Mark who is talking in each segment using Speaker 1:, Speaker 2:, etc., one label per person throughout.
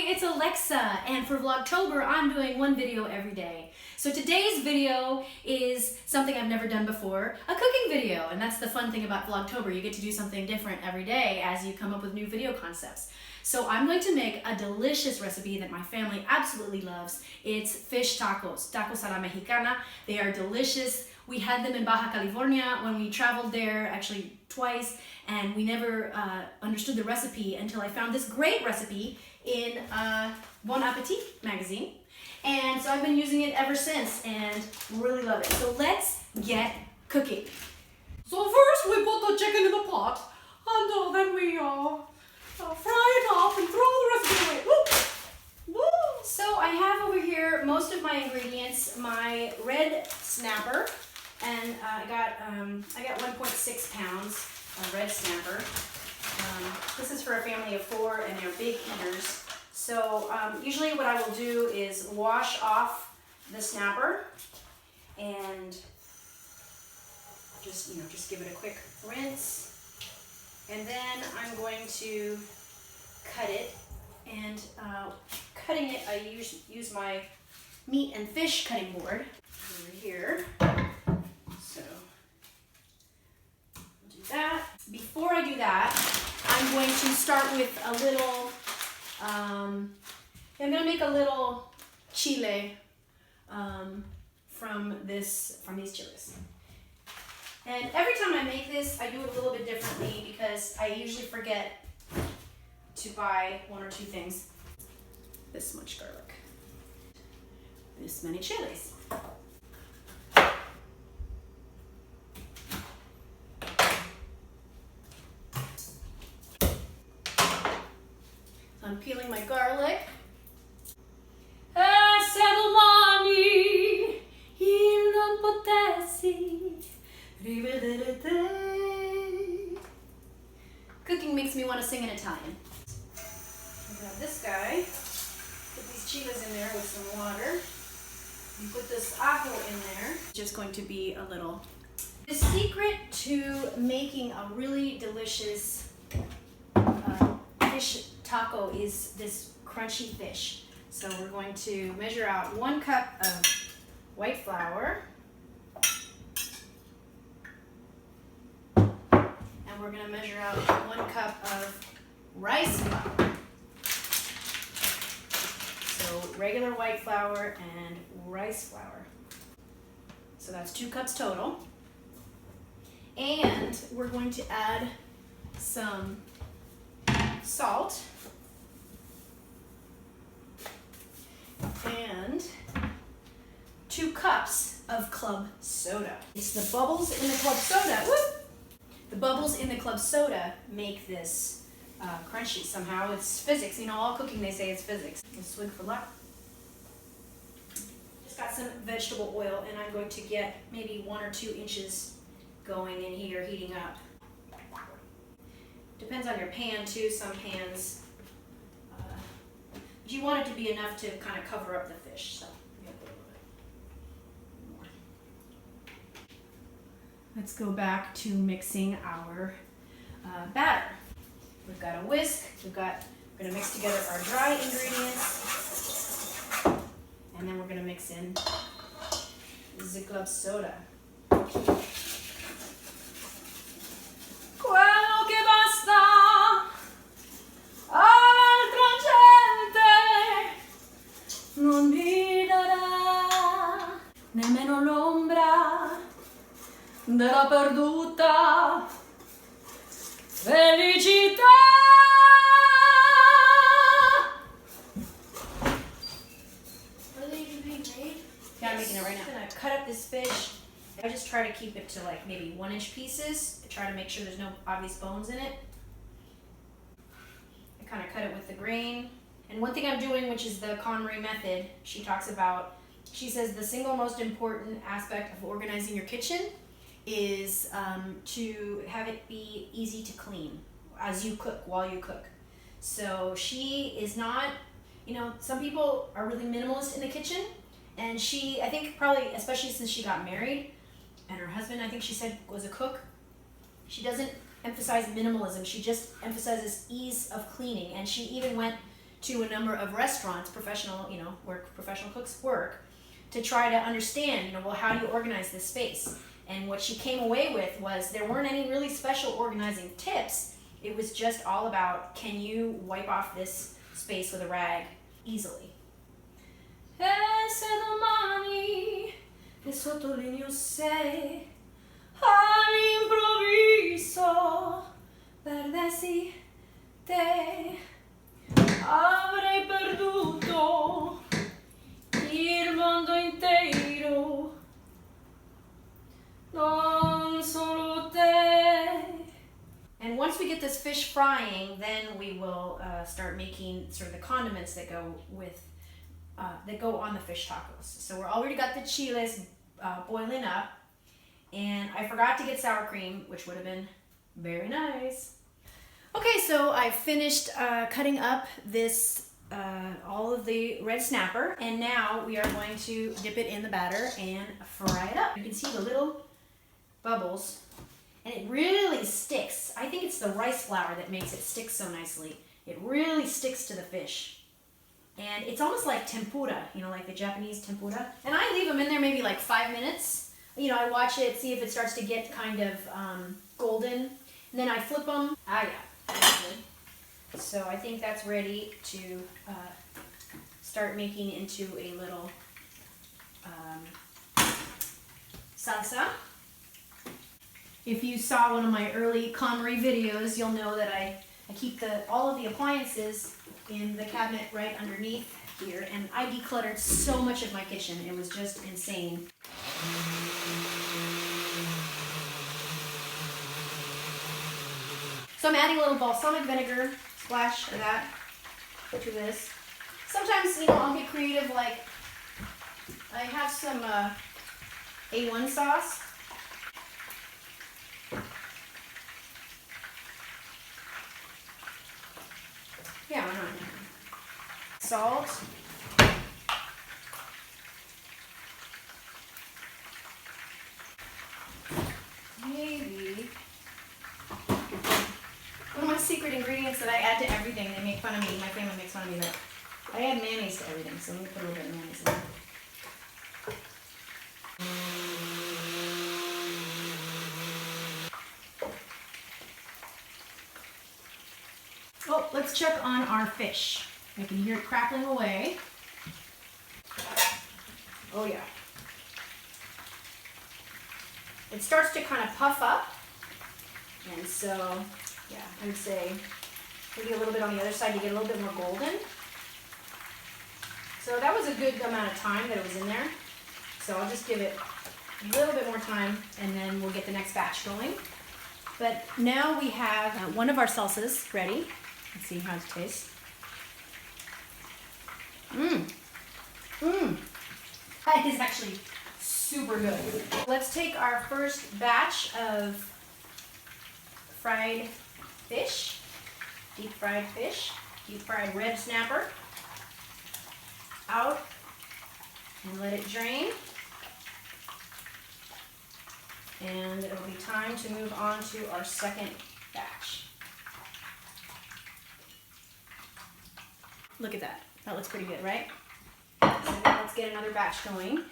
Speaker 1: it's Alexa, and for Vlogtober, I'm doing one video every day. So today's video is something I've never done before, a cooking video, and that's the fun thing about Vlogtober. You get to do something different every day as you come up with new video concepts. So I'm going to make a delicious recipe that my family absolutely loves. It's fish tacos, tacos a la mexicana. They are delicious. We had them in Baja California when we traveled there, actually twice, and we never understood the recipe until I found this great recipe in Bon Appetit magazine. And so I've been using it ever since and really love it. So let's get cooking.
Speaker 2: So first we put the chicken in the pot, and then we fry it up and throw the recipe away. Woo! Woo!
Speaker 1: So I have over here most of my ingredients, my red snapper, and I got 1.6 pounds of red snapper. This is for a family of 4 and they're big eaters. So usually what I will do is wash off the snapper and just give it a quick rinse. And then I'm going to cut it, and cutting it, I use my meat and fish cutting board over here. So I'll do that. Before I do that, I'm going to start with a little, I'm going to make a little chile from these chiles. And every time I make this, I do it a little bit differently because I usually forget to buy 1 or 2 things. This much garlic, this many chilies. I'm peeling my garlic. Cooking makes me want to sing in Italian. I grab this guy, put these chiles in there with some water, and put this ajo in there. Just going to be a little. The secret to making a really delicious fish taco is this crunchy fish. So we're going to measure out 1 cup of white flour. And we're going to measure out 1 cup of rice flour. So regular white flour and rice flour. So that's 2 cups total. And we're going to add some salt and 2 cups of club soda. It's the bubbles in the club soda. Whoop! The bubbles in the club soda make this crunchy somehow. It's physics. You know, all cooking they say it's physics. A swig for luck. Just got some vegetable oil, and I'm going to get maybe 1 or 2 inches going in here, heating up. Depends on your pan too. Some pans, you want it to be enough to kind of cover up the fish. So I'm gonna put a little bit more. Let's go back to mixing our batter. We've got a whisk. We're gonna mix together our dry ingredients, and then we're gonna mix in the club soda.
Speaker 2: Non mi darà nemmeno l'ombra della perduta felicità.
Speaker 1: Yeah, I'm making it right now. I'm gonna cut up this fish. I just try to keep it to like maybe 1-inch pieces. I try to make sure there's no obvious bones in it. I kind of cut it with the grain. And one thing I'm doing, which is the KonMari method, she says the single most important aspect of organizing your kitchen is to have it be easy to clean as you cook, while you cook. So she is not, some people are really minimalist in the kitchen, and she, I think probably, especially since she got married, and her husband, I think she said, was a cook, she doesn't emphasize minimalism, she just emphasizes ease of cleaning, and she even went to a number of restaurants, professional, professional cooks work, to try to understand, well, how do you organize this space? And what she came away with was there weren't any really special organizing tips. It was just all about, can you wipe off this space with a rag easily? Ese domani e sottolineo se all'improvviso perdessi te avrei perduto il mondo intero, non solo te. And once we get this fish frying, then we will start making sort of the condiments that go with that go on the fish tacos. So we're already got the chiles boiling up, and I forgot to get sour cream, which would have been very nice. Okay, so I finished cutting up this all of the red snapper, and now we are going to dip it in the batter and fry it up. You can see the little bubbles, and it really sticks. I think it's the rice flour that makes it stick so nicely. It really sticks to the fish. And it's almost like tempura, like the Japanese tempura. And I leave them in there maybe like 5 minutes. I watch it, see if it starts to get kind of golden. And then I flip them. Ah, yeah, that's good. So I think that's ready to start making into a little salsa. If you saw one of my early KonMari videos, you'll know that I keep all of the appliances in the cabinet right underneath here, and I decluttered so much of my kitchen. It was just insane. So I'm adding a little balsamic vinegar, splash of that to this. Sometimes, I'll get creative, like I have some A1 sauce. Yeah, why not? Salt. Maybe. One of my secret ingredients that I add to everything, they make fun of me, my family makes fun of me, but I add mayonnaise to everything, so let me put a little bit of mayonnaise in there. Oh, let's check on our fish. I can hear it crackling away. Oh yeah. It starts to kind of puff up. And so, yeah, I would say maybe a little bit on the other side to get a little bit more golden. So that was a good amount of time that it was in there. So I'll just give it a little bit more time, and then we'll get the next batch going. But now we have one of our salsas ready. Let's see how it tastes. That is actually super good. Let's take our first batch of fried fish, deep fried red snapper, out and let it drain. And it'll be time to move on to our second batch. Look at that. That looks pretty good, right? So now let's get another batch going.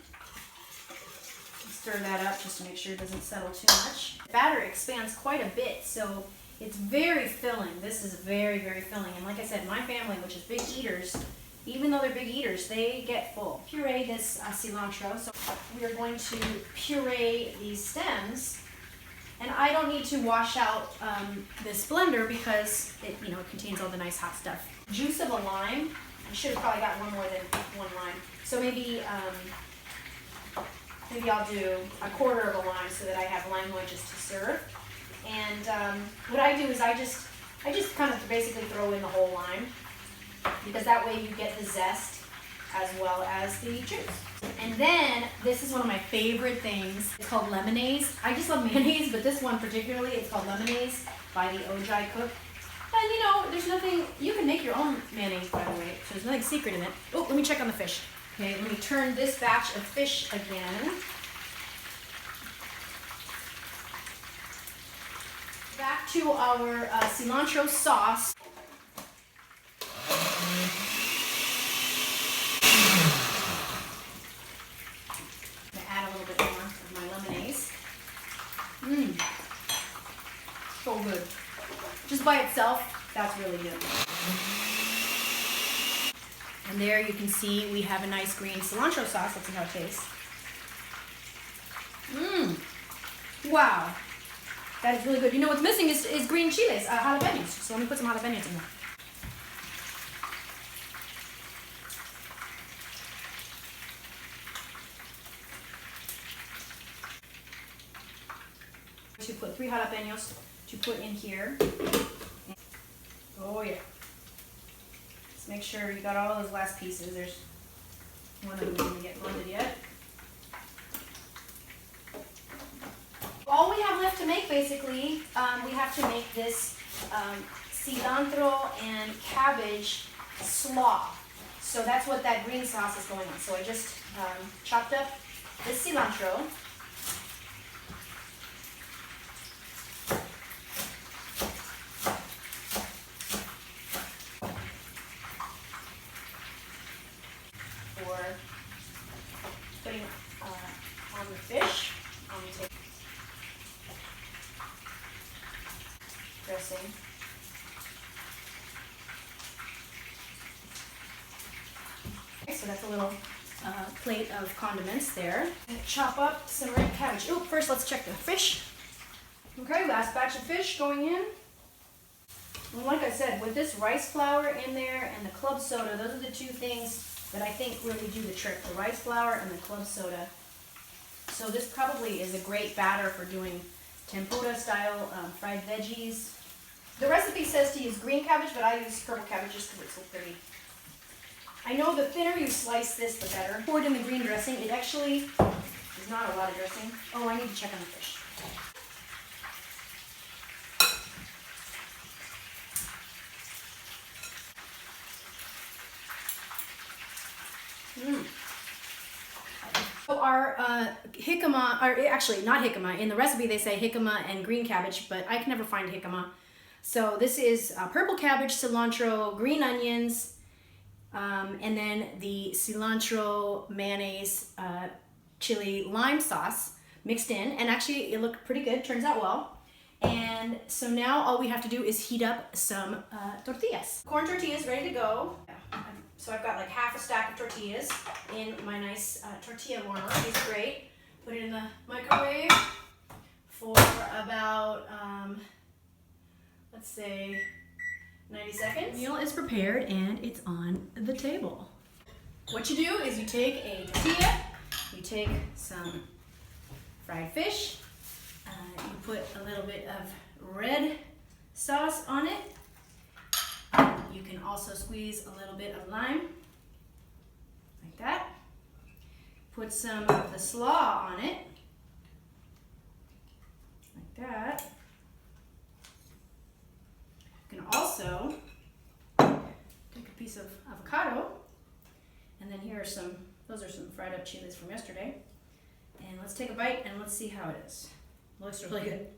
Speaker 1: Stir that up just to make sure it doesn't settle too much. The batter expands quite a bit, so it's very filling. This is very, very filling. And like I said, my family, which is big eaters, even though they're big eaters, they get full. Puree this cilantro. So we are going to puree these stems. And I don't need to wash out this blender because it, it contains all the nice hot stuff. Juice of a lime. I should have probably got one more than one lime. So maybe I'll do a quarter of a lime so that I have lime wedges to serve. And what I do is I just kind of basically throw in the whole lime, because that way you get the zest as well as the juice. And then this is one of my favorite things. It's called lemonade. I just love mayonnaise, but this one particularly, it's called lemonade by the Ojai cook. And there's nothing, you can make your own mayonnaise, by the way, so there's nothing secret in it. Oh, let me check on the fish. Okay, let me turn this batch of fish again. Back to our cilantro sauce. itself, that's really good. And there you can see we have a nice green cilantro sauce. Let's see how it tastes. Wow. That is really good. You know what's missing is green chiles, jalapeños. So let me put some jalapeños in there. To put 3 jalapeños to put in here. Oh yeah. Let's make sure you got all those last pieces. There's one of them didn't get blended yet. All we have left to make, basically, we have to make this cilantro and cabbage slaw. So that's what that green sauce is going on. So I just chopped up this cilantro. For putting on the fish. I'm going to take dressing. Okay, so that's a little plate of condiments there. And chop up some red cabbage. Oh, first let's check the fish. Okay, last batch of fish going in. And like I said, with this rice flour in there and the club soda, those are the two things that I think really do the trick. The rice flour and the club soda. So this probably is a great batter for doing tempura style fried veggies. The recipe says to use green cabbage, but I use purple cabbage just because it's so pretty. I know the thinner you slice this, the better. Poured in the green dressing, it actually is not a lot of dressing. Oh, I need to check on the fish. So our jicama, or actually not jicama, in the recipe they say jicama and green cabbage, but I can never find jicama. So this is purple cabbage, cilantro, green onions, and then the cilantro, mayonnaise, chili, lime sauce mixed in. And actually it looked pretty good, turns out well. And so now all we have to do is heat up some tortillas. Corn tortillas ready to go. So I've got like half a stack of tortillas in my nice tortilla warmer. These are great. Put it in the microwave for about, let's say, 90 seconds. The meal is prepared and it's on the table. What you do is you take a tortilla, you take some fried fish, you put a little bit of red sauce on it. You can also squeeze a little bit of lime, like that. Put some of the slaw on it, like that. You can also take a piece of avocado, and then here are some, those are some fried up chiles from yesterday. And let's take a bite and let's see how it is. It looks really good.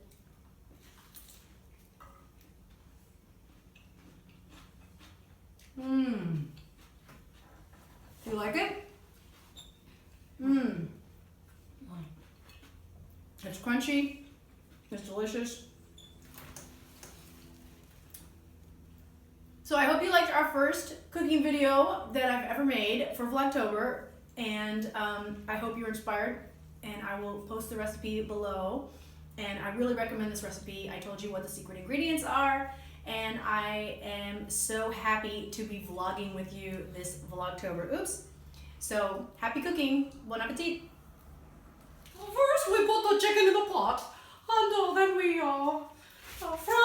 Speaker 1: Do you like it? It's crunchy. It's delicious. So I hope you liked our first cooking video that I've ever made for Vlogtober, and I hope you're inspired, and I will post the recipe below. And I really recommend this recipe. I told you what the secret ingredients are, and I am so happy to be vlogging with you this Vlogtober. Oops. So, happy cooking. Bon appetit.
Speaker 2: First we put the chicken in the pot, and then we fry